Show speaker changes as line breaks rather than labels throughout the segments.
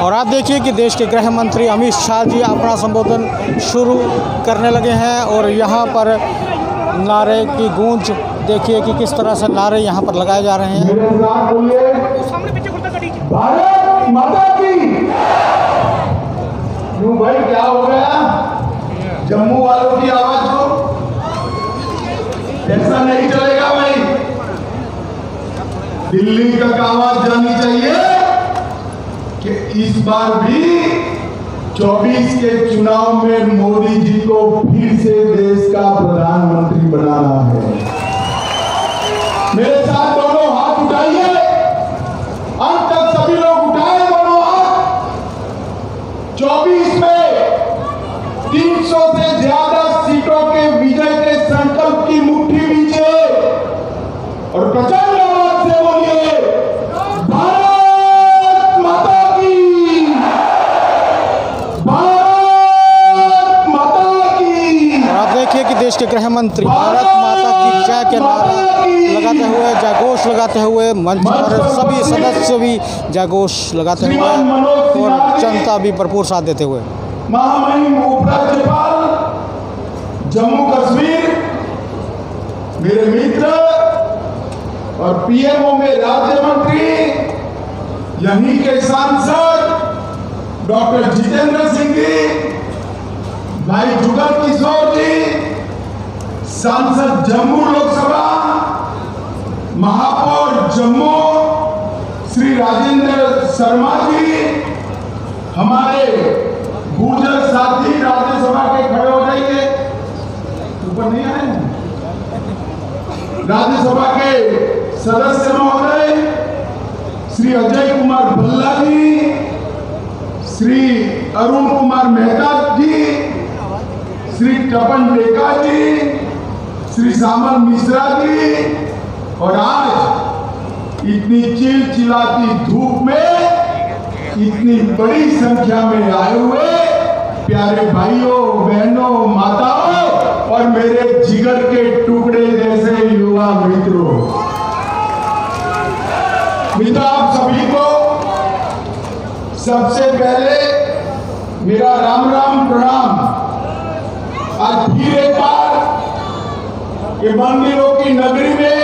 और आप देखिए कि देश के गृह मंत्री अमित शाह जी अपना संबोधन शुरू करने लगे हैं और यहाँ पर नारे की गूंज देखिए कि किस तरह से नारे यहाँ पर लगाए जा रहे हैं।
भारत माता की। क्यों भाई, क्या हो गया? जम्मू वालों की आवाज को ऐसा नहीं चलेगा भाई। दिल्ली तक आवाज जानी चाहिए कि इस बार भी 24 के चुनाव में मोदी जी को फिर से देश का प्रधानमंत्री बनाना है। मेरे साथ दोनों हाथ उठाइए, अंत तक सभी लोग उठाए दोनों हाथ। 24 में 300 से ज्यादा सीटों के विजय के संकल्प की मुट्ठी नीचे और प्रचंड आवाज से बोलिए भारत माता की, भारत माता की।
और आप देखिए कि देश के गृह मंत्री भारत माता की जय के नारा लगाते हुए, जयघोष लगाते हुए मंच पर सभी सदस्य भी जयघोष लगाते हुए और जनता भी भरपूर साथ देते हुए।
महामहिम उपराज्यपाल जम्मू कश्मीर, मेरे मित्र और पीएमओ में राज्य मंत्री, यहीं के सांसद डॉक्टर जितेंद्र सिंह जी, भाई जुगल किशोर जी, सांसद जम्मू लोकसभा, महापौर जम्मू श्री राजेंद्र शर्मा जी, हमारे गुर्जर साथी राज्यसभा के खड़े हो जाइए, ऊपर नहीं आए, राज्यसभा के सदस्य महोदय श्री अजय कुमार भल्ला जी, श्री अरुण कुमार मेहता जी, श्री तपन टेका जी, श्री सामन मिश्रा जी, और आज इतनी चिलचिलाती धूप में इतनी बड़ी संख्या में आए हुए प्यारे भाइयों बहनों माताओं और मेरे जिगर के टुकड़े जैसे युवा मित्रों, आप सभी को सबसे पहले मेरा राम राम प्रणाम। आज फिर एक बार ये मंदिरों की नगरी में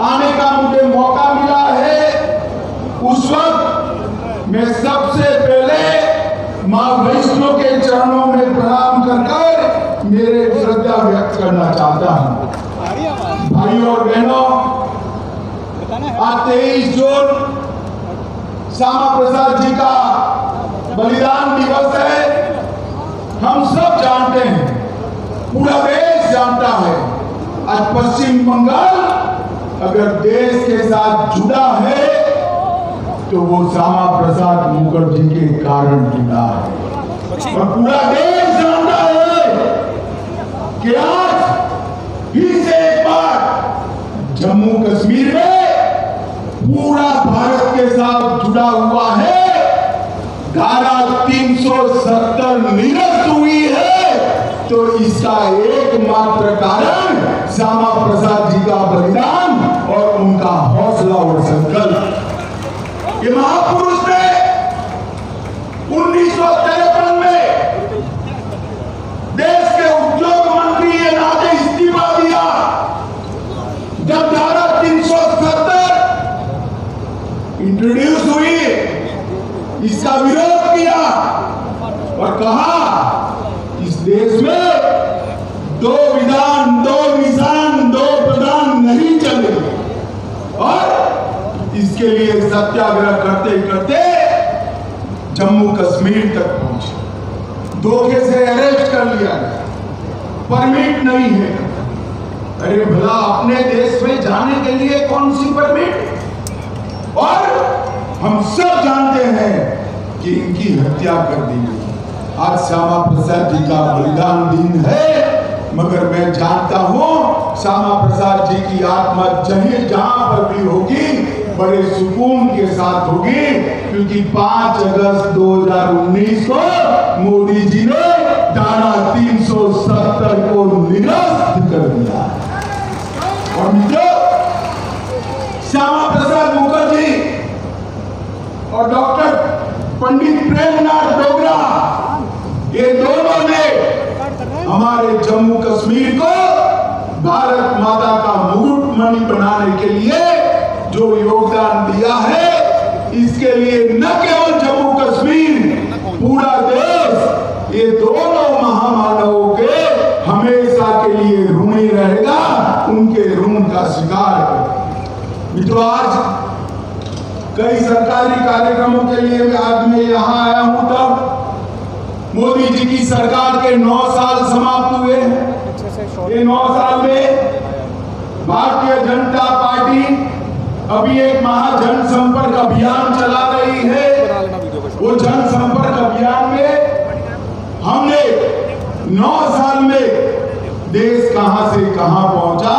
आने का मुझे मौका मिला है। उस वक्त मैं सबसे पहले मां वैष्णो के चरणों में प्रणाम कर मेरे श्रद्धा व्यक्त करना चाहता हूं। भाइयों और बहनों, आज 23 जून श्यामा प्रसाद जी का बलिदान दिवस है। हम सब जानते हैं, पूरा देश जानता है, आज पश्चिम बंगाल अगर देश के साथ जुड़ा है तो वो श्यामा प्रसाद मुखर्जी के कारण जुड़ा है। और पूरा देश जानता है कि आज फिर से एक बार जम्मू कश्मीर में पूरा भारत के साथ जुड़ा हुआ है। धारा 370 निरस्त हुई है तो इसका एकमात्र कारण श्यामा प्रसाद जी का बलिदान और उनका हौसला और संकल्प। ये महापुरुष ने 1953 में देश के उद्योग मंत्री ये नाते इस्तीफा दिया। जब धारा 370 इंट्रोड्यूस हुई, इसका विरोध किया और कहा इस देश में दो विधान, दो निशान, दो प्रधान नहीं चलेंगे। और इसके लिए सत्याग्रह करते करते जम्मू कश्मीर तक पहुंचे। धोखे से अरेस्ट कर लिया गया, परमिट नहीं है। अरे भला अपने देश में जाने के लिए कौन सी परमिट? और हम सब जानते हैं कि इनकी हत्या कर दी गई। आज श्यामा प्रसाद जी का बलिदान दिन है, मगर मैं जानता हूं श्यामा प्रसाद जी की आत्मा चाहे जहां पर भी होगी बड़े सुकून के साथ होगी, क्योंकि 5 अगस्त 2019 को मोदी जी ने धारा 370 को निरस्त कर दिया। और मित्रों, श्यामा प्रसाद मुखर्जी और डॉक्टर पंडित प्रेमनाथ डोगरा, ये दोनों ने हमारे जम्मू कश्मीर को भारत माता का मुकुटमणि बनाने के लिए जो योगदान दिया है, इसके लिए न केवल जम्मू कश्मीर, पूरा देश ये दोनों महामानवों के हमेशा के लिए ऋणी रहेगा, उनके ऋण का शिकार है। मित्रों, आज कई सरकारी कार्यक्रमों के लिए आज मैं यहाँ आया हूं, तब मोदी जी की सरकार के 9 साल समाप्त हुए हैं। ये 9 साल में भारतीय जनता पार्टी अभी एक महाजन संपर्क अभियान चला रही है। वो जन संपर्क अभियान में हमने 9 साल में देश कहां से कहां पहुंचा,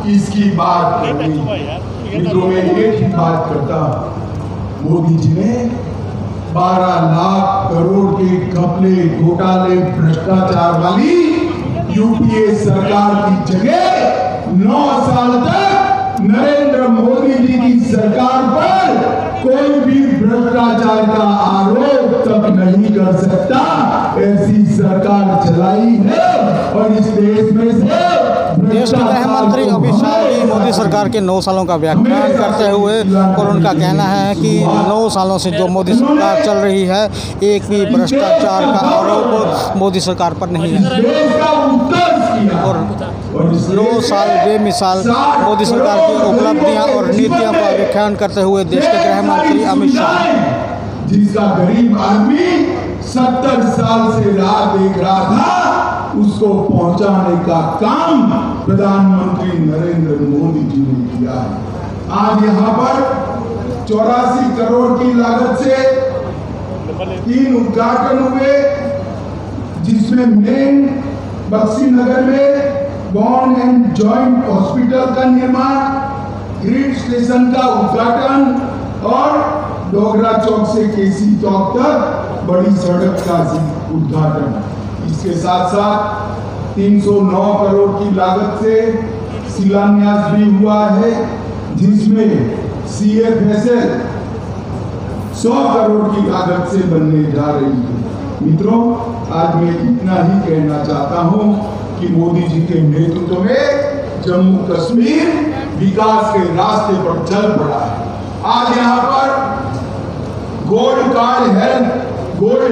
इसकी बात कर रही। मित्रों, मैं एक ही बात करता हूं, मोदी जी ने 12 लाख करोड़ के घपले, घोटाले, भ्रष्टाचार वाली यूपीए सरकार की जगह 9 साल तक नरेंद्र मोदी जी की सरकार पर कोई भी भ्रष्टाचार का आरोप तक नहीं कर सकता, ऐसी सरकार चलाई है। और इस देश में से
देश के गृह मंत्री अमित शाह भी मोदी सरकार के 9 सालों का व्याख्यान करते हुए, और उनका कहना है कि 9 सालों से जो मोदी सरकार चल रही है, एक भी भ्रष्टाचार का आरोप मोदी सरकार पर नहीं है। और 9 साल बेमिसाल मोदी सरकार की उपलब्धियां और नीतियों का व्याख्यान करते हुए देश के गृह मंत्री अमित शाह,
जिसका गरीब आदमी 70 साल से राह देख रहा था, उसको पहुंचाने का काम प्रधानमंत्री नरेंद्र मोदी जी ने किया है। आज यहाँ पर 84 करोड़ की लागत से 3 उद्घाटन हुए, जिसमें मेन बक्सी नगर में बॉर्न एंड जॉइंट हॉस्पिटल का निर्माण, ग्रिड स्टेशन का उद्घाटन और डोगरा चौक से केसी चौक तक बड़ी सड़क का उद्घाटन। इसके साथ साथ 309 करोड़ की लागत से शिलान्यास भी हुआ है, जिसमें CFSL 100 करोड़ की लागत से बनने जा रही है। मित्रों, आज मैं इतना ही कहना चाहता हूं कि मोदी जी के नेतृत्व में जम्मू कश्मीर विकास के रास्ते पर चल पड़ा है। आज यहाँ पर गोल्ड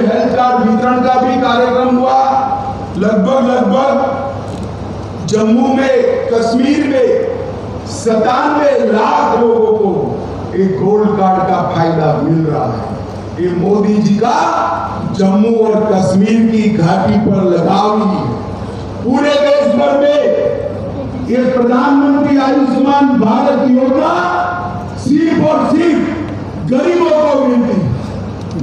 हेल्थ कार्ड वितरण का भी कार्यक्रम हुआ। लगभग जम्मू में, कश्मीर में 97 लाख लोगों को एक गोल्ड कार्ड का फायदा मिल रहा है। ये मोदी जी का जम्मू और कश्मीर की घाटी पर लगाव ही है। पूरे देश भर में ये प्रधानमंत्री आयुष्मान भारत योजना सिर्फ और सिर्फ गरीबों को मिलती है।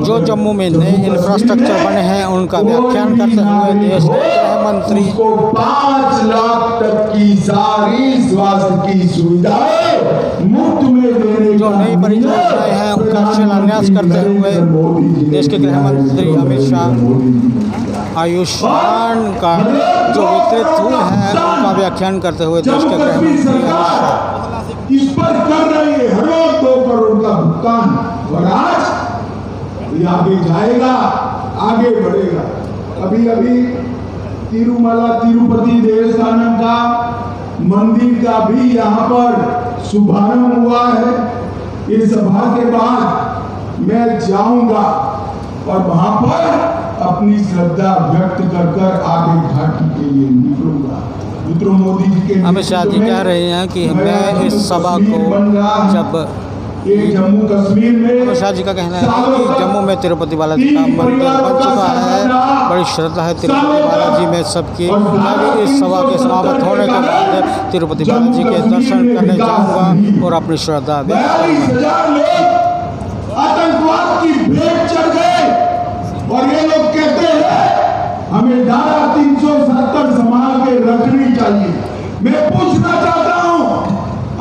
जो जम्मू में नए इंफ्रास्ट्रक्चर बने हैं, उनका व्याख्यान करते हुए देश के गृह मंत्री
को 5 लाख तक की सारी स्वास्थ्य की सुविधाएं मुफ्त में देने,
जो नई परियोजनाएं हैं उनका शिलान्यास करते हुए देश के गृह मंत्री अमित शाह आयुष्मान का जो वितरित हुए हैं उनका व्याख्यान करते हुए देश के गृह मंत्री अमित शाह
इस पर कर रही है हर रोज 2 करोड़ का भुगतान, और आज ये आगे जाएगा, आगे बढ़ेगा। अभी तिरुमला तिरुपति देवस्थानम का मंदिर का भी यहाँ पर शुभारंभ हुआ है। इस सभा के बाद मैं जाऊंगा और वहां पर अपनी श्रद्धा व्यक्त कर आगे घाटी के लिए निकलूंगा। मित्रों, मोदी जी के
अमित शाह जी कह रहे हैं कि मैं इस सभा को जब
जम्मू कश्मीर में,
अमित शाह जी का कहना है कि जम्मू में तिरुपति बालाजी का मंदिर बन चुका है, बड़ी श्रद्धा है तिरुपति बालाजी में सबकी। मैं भी इस सभा के समाप्त होने के बाद तिरुपति बालाजी के दर्शन करने जाऊंगा और अपनी श्रद्धा
आतंकवाद की भेंट चढ़ गए, और ये लोग कहते हैं हमें धारा 370 संभाल के रखनी चाहिए। मैं पूछना चाहता हूं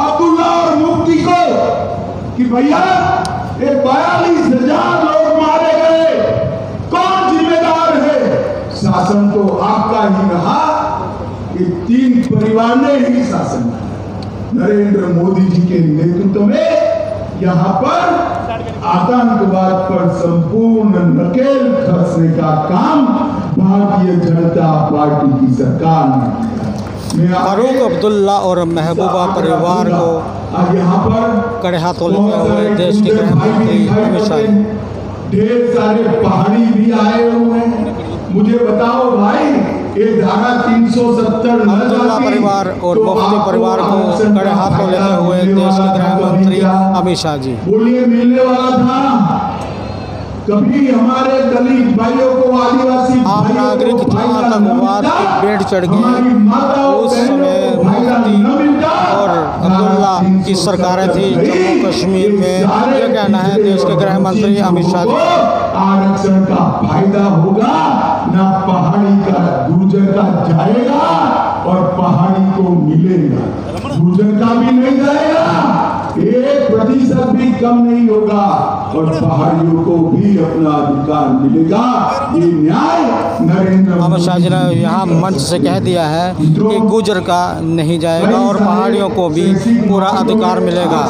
अब्दुल्ला और मुफ्ती को कि भैया ये 42,000 लोग मारे गए, कौन जिम्मेदार है? शासन तो आपका ही रहा, ये 3 परिवार ने ही शासन किया। नरेंद्र मोदी जी के नेतृत्व में यहाँ पर आतंकवाद पर संपूर्ण नकेल कसने का काम भारतीय जनता पार्टी की सरकार ने किया।
फारूक अब्दुल्ला और महबूबा परिवार को
आज यहाँ पर
कड़े हाथों लेते हुए देश के गृह मंत्री अमित शाह
ढेर सारे पहाड़ी भी आए हुए हैं। मुझे बताओ भाई, ये धारा 370
अब्दुल्ला परिवार और मुफ्ती परिवार को कड़े हाथों लेते हुए देश के गृह मंत्री अमित शाह जी
बोलिए, मिलने वाला था। कभी हमारे दलित भाइयों को, आदिवासी
आम नागरिक जहाँ आतंकवाद की बेड़ चढ़ गए उस समय मुफ्ती और अब्दुल्ला की सरकारें थी जम्मू कश्मीर में। ये कहना है देश के गृह मंत्री अमित शाह जी।
आरक्षण का फायदा होगा ना, पहाड़ी का गुर्जर का जाएगा और पहाड़ी को मिलेगा, गुर्जर का भी नहीं जाएगा, 1% भी कम नहीं होगा और पहाड़ियों को भी अपना अधिकार मिलेगा। ये न्याय नरेंद्र
अमित शाह जी ने यहाँ मंच से कह दिया है कि गुर्जर का नहीं जाएगा और पहाड़ियों को भी पूरा अधिकार मिलेगा।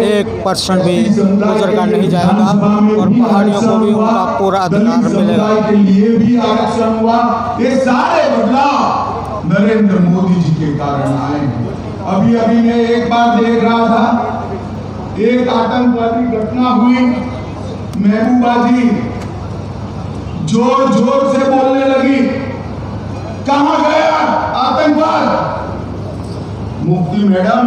1% भी गुर्जर का नहीं जाएगा और पहाड़ियों को भी उनका पूरा अधिकार मिलेगा।
के लिए भी आरक्षण हुआ। ये सारे बदलाव नरेंद्र मोदी जी के कारण आए हैं। अभी अभी मैं एक बार देख रहा था, एक आतंकवादी घटना हुई, महबूबा जी जोर जोर से बोलने लगी, कहां गया आतंकवाद। मुफ्ती मैडम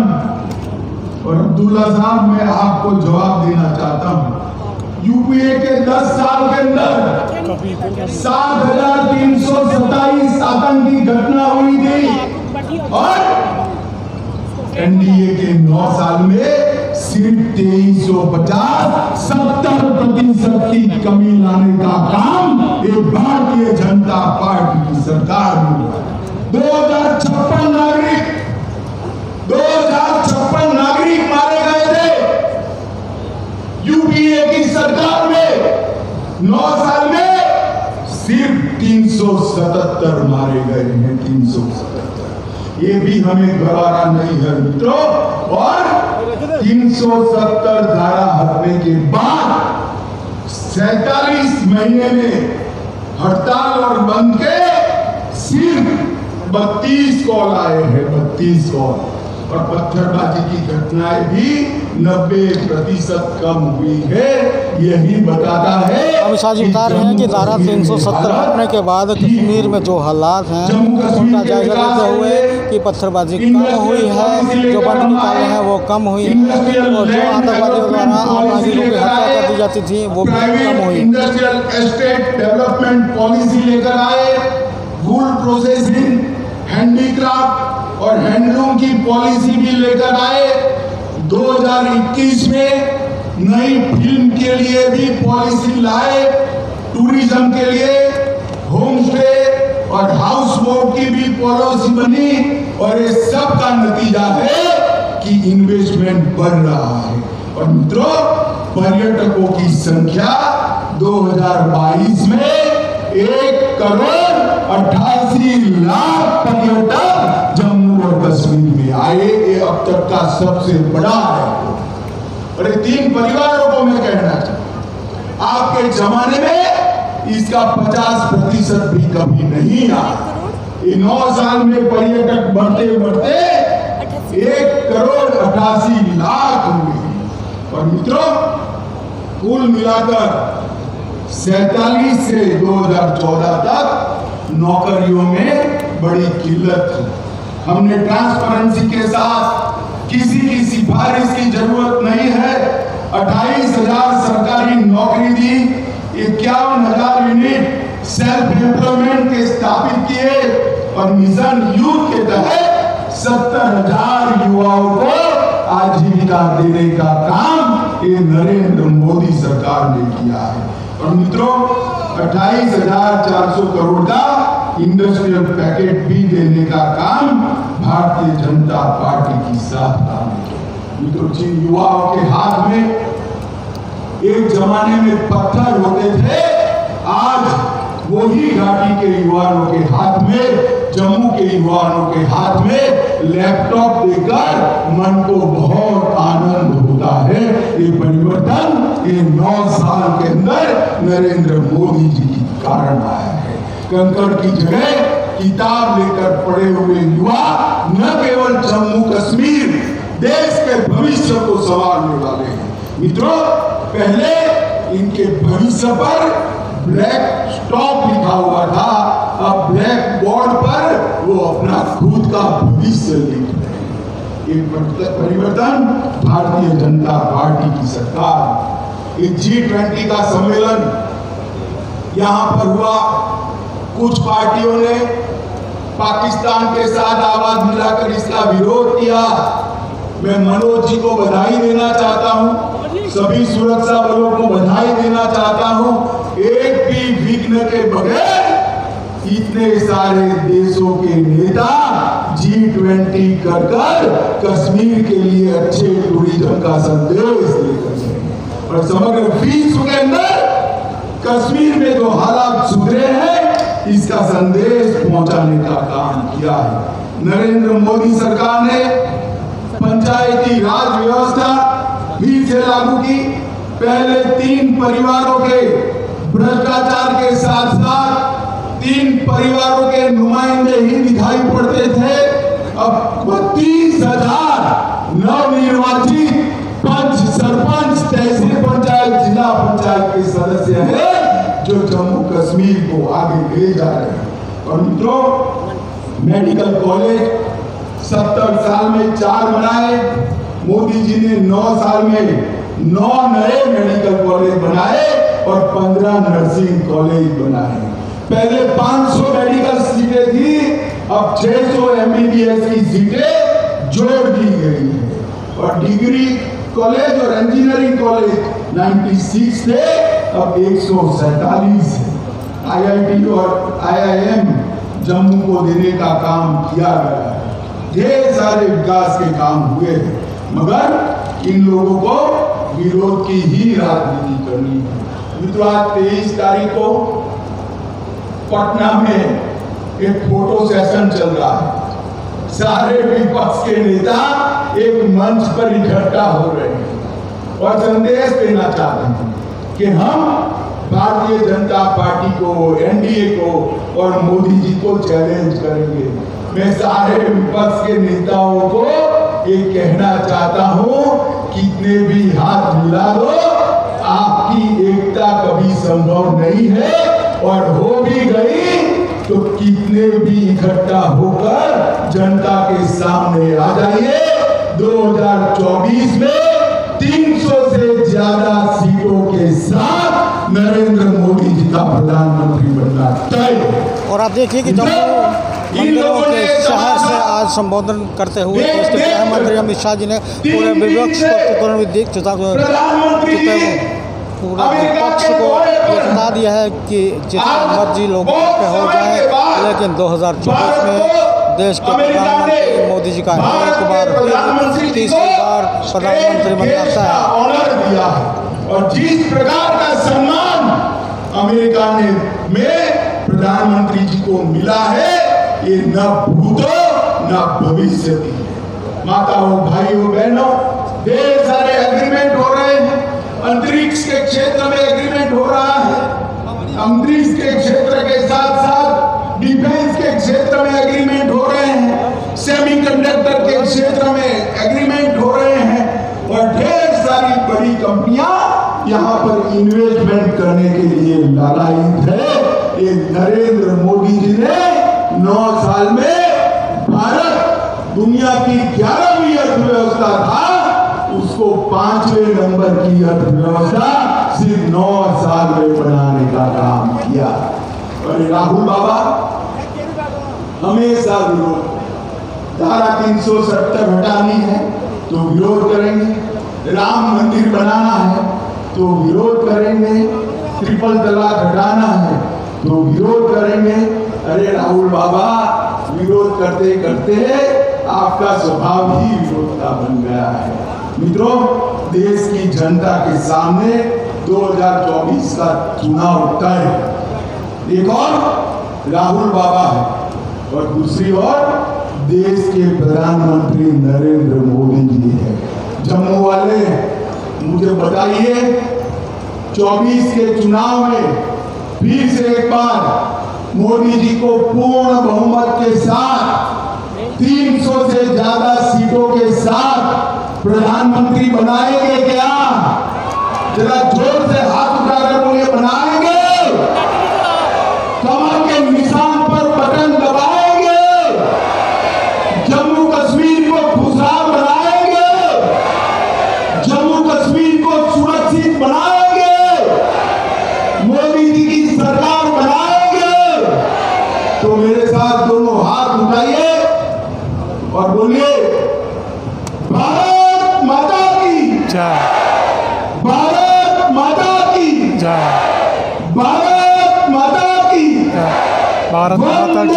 और अब्दुल्ला साहब, मैं आपको जवाब देना चाहता हूं। यूपीए के 10 साल के अंदर 7,327 आतंकी घटना हुई थी और एनडीए के 9 साल में सिर्फ 2350, 70% की कमी लाने का काम ये भारतीय जनता पार्टी की सरकार ने। 2056 नागरिक मारे गए थे यूपीए की सरकार में। 9 साल में सिर्फ 377 मारे गए हैं, 377। ये भी हमें गवारा नहीं है मित्रों। और 370 धारा हटने के बाद 47 महीने में हड़ताल और बंद के सिर्फ 32 कॉल आए हैं, 32 कॉल। और पत्थरबाजी की घटनाएं भी 90% कम हुई है। यही बताता है।
अमित शाह जी बता रहे हैं कि धारा 370 हटने के बाद कश्मीर में जो हालात हैं उनका जायजा लेते हुए कि पत्थरबाजी कम हुई है, जो बंद निकाले हैं वो कम हुई है और जो आतंकवादियों द्वारा आम नागरिकों की हत्या कर दी जाती थी वो भी कम हुई।
इंडस्ट्रियल एस्टेट डेवलपमेंट पॉलिसी लेकर आए, वूल प्रोसेसिंग, हैंडीक्राफ्ट और हैंडलूम की पॉलिसी भी लेकर आए। 2021 में नई फिल्म के लिए भी पॉलिसी लाए, टूरिज्म के लिए होम स्टे और हाउस बोट की भी पॉलिसी बनी। और ये सब का नतीजा है कि इन्वेस्टमेंट बढ़ रहा है। और मित्रों, पर्यटकों की संख्या 2022 में 1,88,00,000 पर्यटक जम्मू और कश्मीर में आए। ये अब तक का सबसे बड़ा है। और 3 परिवारों को मैं कहना चाहता, आपके जमाने में इसका 50% भी कभी नहीं आया। ये 9 साल में पर्यटक बढ़ते बढ़ते 1,88,00,000 हुए। और मित्रों, कुल मिलाकर 47 से 2014 तक नौकरियों में बड़ी किल्लत थी। हमने ट्रांसपेरेंसी के साथ किसी की सिफारिश की जरूरत नहीं है, 28,000 सरकारी नौकरी दी, 51,000 यूनिट सेल्फ एम्प्लॉयमेंट के स्थापित किए और मिशन यूथ के तहत 70,000 युवाओं को आजीविका देने का काम ये नरेंद्र मोदी सरकार ने किया है। और मित्रों, 28,400 करोड़ का इंडस्ट्रियल पैकेज भी देने का काम भारतीय जनता पार्टी की सरकार ने। मित्रों, जिन युवाओं के हाथ में एक जमाने में पत्थर होते थे, आज वही घाटी के युवाओं के हाथ में, जम्मू के युवाओं के हाथ में लैपटॉप देकर मन को बहुत आनंद होता है। ये परिवर्तन ये 9 साल के अंदर नरेंद्र मोदी जी के कारण आया है। कंकड़ की जगह किताब लेकर पढ़े हुए युवा न केवल जम्मू कश्मीर देश के भविष्य को संवारने वाले हैं। मित्रों, पहले इनके भविष्य पर ब्लैक स्टॉप लिखा हुआ था, अब ब्लैक बोर्ड पर वो अपना खुद का भविष्य लिख रहे हैं। ये परिवर्तन भारतीय जनता पार्टी की सरकार। ये G20 का सम्मेलन यहां पर हुआ। कुछ पार्टियों ने पाकिस्तान के साथ आवाज मिलाकर इसका विरोध किया। मैं मनोज जी को बधाई देना चाहता हूं, सभी सुरक्षा बलों को बधाई देना चाहता हूं। एक भी विघ्न के बगैर इतने सारे देशों के नेता G20 कर कश्मीर के लिए अच्छे टूरिज्म का संदेश लेकर गए और समग्र विश्व के अंदर कश्मीर में जो हालात सुधरे हैं इसका संदेश पहुंचाने का काम किया है। नरेंद्र मोदी सरकार ने पंचायती राज व्यवस्था फिर से लागू की। पहले 3 परिवारों के भ्रष्टाचार के साथ साथ 3 परिवारों के नुमाइंदे ही दिखाई पड़ते थे। अब 32,000 नवनिर्वाचित पंच, सरपंच, तहसील पंचायत, जिला पंचायत के सदस्य हैं जो जम्मू कश्मीर को आगे ले जा रहे हैं। और मित्रों, मेडिकल कॉलेज 70 साल में 4 बनाए। मोदी जी ने 9 साल में 9 नए मेडिकल कॉलेज बनाए और 15 नर्सिंग कॉलेज बनाए। पहले 500 मेडिकल सीटें थी, अब 600 MBBS की सीटें जोड़ दी गई है। और डिग्री कॉलेज और इंजीनियरिंग कॉलेज 96 थे, अब 147 है। IIT और IIM जम्मू को देने का काम किया गया है। ढेर सारे विकास के काम हुए हैं, मगर इन लोगों को विरोध की ही राजनीति करनी है। मित्रों, 23 तारीख को पटना में एक फोटो सेशन चल रहा है। सारे विपक्ष के नेता एक मंच पर इकट्ठा हो रहे हैं और संदेश देना चाहते हैं कि हम भारतीय जनता पार्टी को, NDA को और मोदी जी को चैलेंज करेंगे। मैं सारे विपक्ष के नेताओं को ये कहना चाहता हूं, कितने भी हाथ मिला दो, आपकी एकता कभी संभव नहीं है, और हो भी गई तो कितने भी इकट्ठा होकर जनता के सामने आ जाइए। 2024 में 300 से ज्यादा सीटों के साथ नरेंद्र मोदी जी का प्रधानमंत्री बनना तय।
और आप देखिए कि जम्मू मंदिरों के शहर से आज संबोधन करते हुए देश के गृह मंत्री अमित शाह जी ने पूरे विपक्ष को ये बता दिया है कि जितना मर्जी लोग पे हो जाए, लेकिन 2024 में देश के प्रधानमंत्री मोदी जी का एक बार फिर तीसरी बार प्रधानमंत्री बनता है।
और जिस प्रकार का सम्मान अमेरिका में प्रधानमंत्री जी को मिला है, ये न भूतो न भविष्य की है। माताओं, भाइयों, बहनों, ढेर सारे एग्रीमेंट हो रहे हैं। अंतरिक्ष के क्षेत्र में एग्रीमेंट हो रहा है। अंतरिक्ष के क्षेत्र के साथ साथ डिफेंस के क्षेत्र में एग्रीमेंट हो रहे हैं। सेमीकंडक्टर के क्षेत्र में एग्रीमेंट हो रहे हैं और ढेर सारी बड़ी कंपनियां यहाँ पर इन्वेस्टमेंट करने के लिए लालायित है। ये नरेंद्र मोदी जी ने 9 साल में भारत दुनिया की 11वीं अर्थव्यवस्था था, उसको 5वें नंबर की अर्थव्यवस्था सिर्फ 9 साल में बनाने का काम किया। और राहुल बाबा हमेशा विरोध, धारा 370 हटानी है तो विरोध करेंगे, राम मंदिर बनाना है तो विरोध करेंगे, ट्रिपल तलाक हटाना है तो विरोध करेंगे। अरे राहुल बाबा, विरोध करते करते आपका स्वभाव ही विरोध का बन गया है। मित्रों, देश की जनता के सामने 2024 का चुनाव तय। एक और राहुल बाबा है और दूसरी ओर देश के प्रधानमंत्री नरेंद्र मोदी जी है। जम्मू वाले मुझे बताइए, 24 के चुनाव में फिर से एक बार मोदी जी को पूर्ण बहुमत के साथ 300 से ज्यादा सीटों के साथ प्रधानमंत्री बनाएंगे क्या? जरा जोर से हाथ उठाकर बोलिए, बनाएंगे। कमर के निशान पर बटन दबाएंगे, जम्मू कश्मीर को खुशहाल बनाएंगे, जम्मू कश्मीर को सुरक्षित बनाएंगे, मोदी जी की सरकार बनाएंगे। तो मेरे साथ दोनों हाथ उठाइए और बोलिए, भारत माता की
जय,
भारत माता की
जय,
भारत माता की
भारत माता की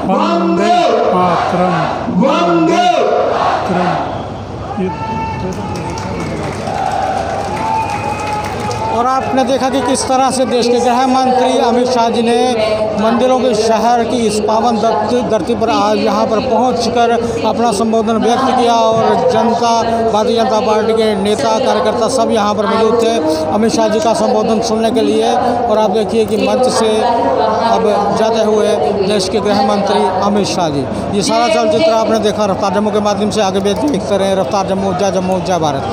वंदे मातरम,
वंदे
और आपने देखा कि किस तरह से देश के गृह मंत्री अमित शाह जी ने मंदिरों के शहर की इस पावन धरती पर आज यहाँ पर पहुंचकर अपना संबोधन व्यक्त किया और भारतीय जनता पार्टी के नेता कार्यकर्ता सब यहाँ पर मौजूद थे अमित शाह जी का संबोधन सुनने के लिए। और आप देखिए कि मंच से अब जाते हुए देश के गृह मंत्री अमित शाह जी। ये सारा चलचित्र आपने देखा रफ्तार जम्मू के माध्यम से। आगे भी देखते रहे रफ्तार जम्मू, जय भारत।